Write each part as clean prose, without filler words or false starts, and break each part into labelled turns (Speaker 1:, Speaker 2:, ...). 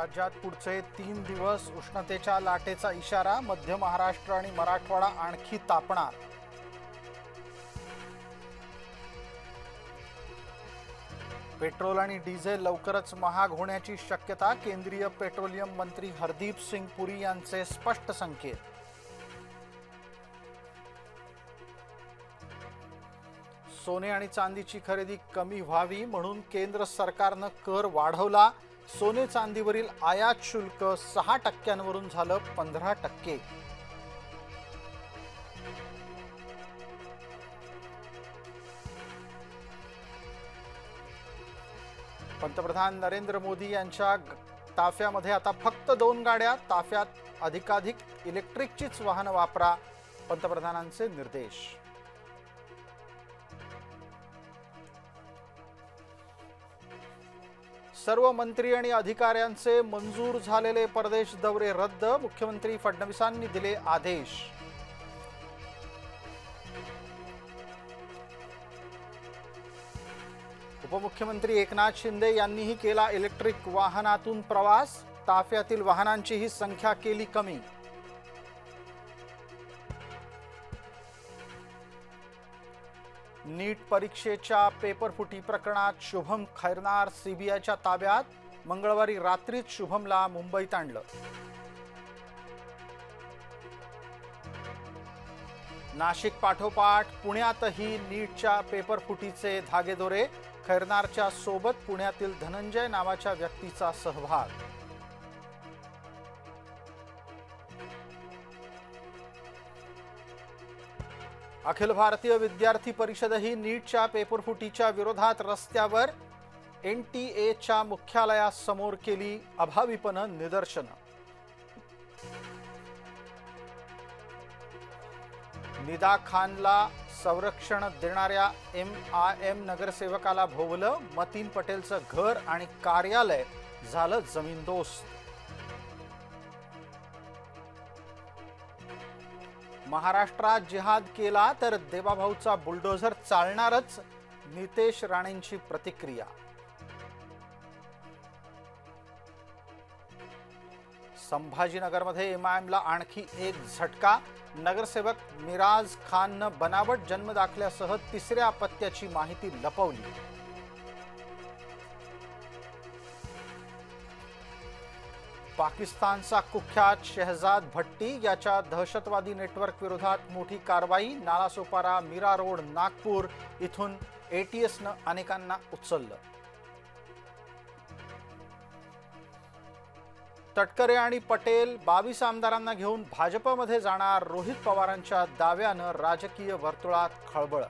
Speaker 1: राज्यात पुढचे 3 दिवस उष्णतेच्या लाटेचा इशारा. मध्य महाराष्ट्र आणि मराठवाडा आणखी तापणार. पेट्रोल आणि डिझेल लवकरच महाग होण्याची शक्यता. केंद्रीय पेट्रोलियम मंत्री हरदीप सिंग पुरी यांचे स्पष्ट संकेत. सोने आणि चांदीची खरेदी कमी व्हावी म्हणून केंद्र सरकारनं कर वाढवला. सोने चांदीवरील आयात शुल्क 6% झालं 15%. पंतप्रधान नरेंद्र मोदी यांच्या ताफ्यामध्ये आता फक्त 2 गाड्या. ताफ्यात अधिकाधिक इलेक्ट्रिकचीच वाहनं वापरा, पंतप्रधानांचे निर्देश. सर्व मंत्री आणि अधिकाऱ्यांचे मंजूर झालेले परदेश दौरे रद्द. मुख्यमंत्री फडणवीसांनी दिले आदेश. उपमुख्यमंत्री एकनाथ शिंदे यांनीही केला इलेक्ट्रिक वाहनातून प्रवास. ताफ्यातील वाहनांचीही संख्या केली कमी. नीट परीक्षेच्या पेपरफुटी प्रकरणात शुभम खैरनार सीबीआयच्या ताब्यात. मंगळवारी रात्रीच शुभमला मुंबईत आणलं. नाशिक पाठोपाठ पुण्यातही नीटच्या पेपरफुटीचे धागेदोरे. खैरनारच्या सोबत पुण्यातील धनंजय नावाच्या व्यक्तीचा सहभाग. अखिल भारतीय विद्यार्थी परिषदही नीटच्या पेपरफुटीच्या विरोधात रस्त्यावर. NTA मुख्यालयासमोर केली अभाविपणे निदर्शनं. निदा खानला संरक्षण देणाऱ्या MIM नगरसेवकाला भोवलं. मतीन पटेलचं घर आणि कार्यालय झालं जमीनदोस्त. महाराष्ट्रात जिहाद केला तर देवाभाऊचा बुलडोझर चालणारच, नितेश राणेंची प्रतिक्रिया. संभाजीनगरमध्ये MIMला आणखी एक झटका. नगरसेवक मिराज खाननं बनावट जन्मदाखल्यासह 3ऱ्या अपत्याची माहिती लपवली. पाकिस्तानचा कुख्यात शहजाद भट्टी याच्या दहशतवादी नेटवर्क विरोधात मोठी कारवाई. नालासोपारा, मीरा रोड, नागपूर इथून ATSनं अनेकांना उचललं. तटकरे आणि पटेल 22 आमदारांना घेऊन भाजपमध्ये जाणार. रोहित पवारांच्या दाव्यानं राजकीय वर्तुळात खळबळ.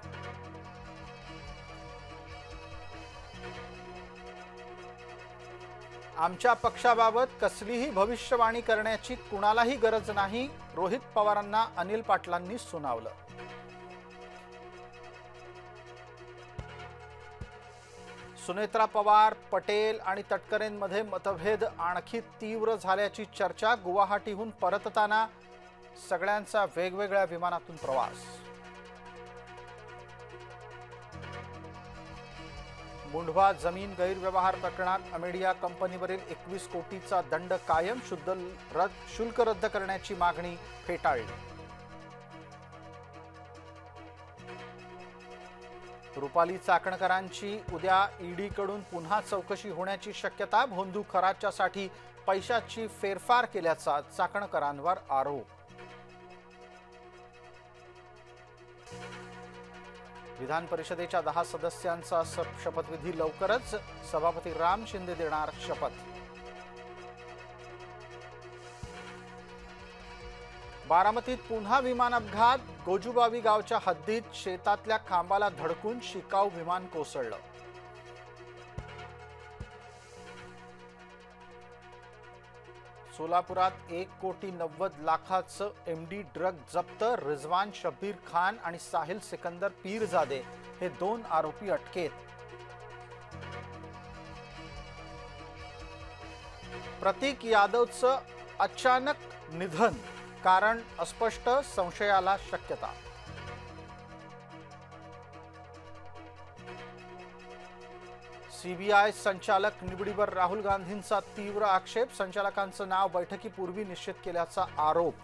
Speaker 1: आमच्या पक्षाबाबत कसलीही भविष्यवाणी करण्याची कुणालाही गरज नाही, रोहित पवारांना अनिल पाटलांनी सुनावलं. सुनेत्रा पवार, पटेल आणि तटकरेंमध्ये मतभेद आणखी तीव्र झाल्याची चर्चा. गुवाहाटीहून परतताना सगळ्यांचा वेगवेगळ्या विमानातून प्रवास. मुंढवा जमीन गैरव्यवहार प्रकरणात अमेडिया कंपनीवरील 21 कोटीचा दंड कायम. शुल्क रद्द करण्याची मागणी फेटाळली. रुपाली चाकणकरांची उद्या ईडीकडून पुन्हा चौकशी होण्याची शक्यता. भोंदू खराच्यासाठी पैशाची फेरफार केल्याचा चाकणकरांवर आरोप. विधान परिषदेच्या 10 सदस्यांचा शपथविधी लवकरच. सभापती राम शिंदे देणार शपथ. बारामतीत पुन्हा विमान अपघात. गोजूबावी गावच्या हद्दीत शेतातल्या खांबाला धडकून शिकाऊ विमान कोसळलं. सोलापुरात 1,90,00,000चं MD ड्रग जप्त. रिजवान शब्बीर खान आणि साहिल सिकंदर पीरजादे हे 2 आरोपी अटकेत. प्रतीक यादवचं अचानक निधन. कारण अस्पष्ट. संशयाला सीबीआय संचालक निवडीवर राहुल गांधींचा तीव्र आक्षेप. संचालकांचं नाव बैठकीपूर्वी निश्चित केल्याचा आरोप.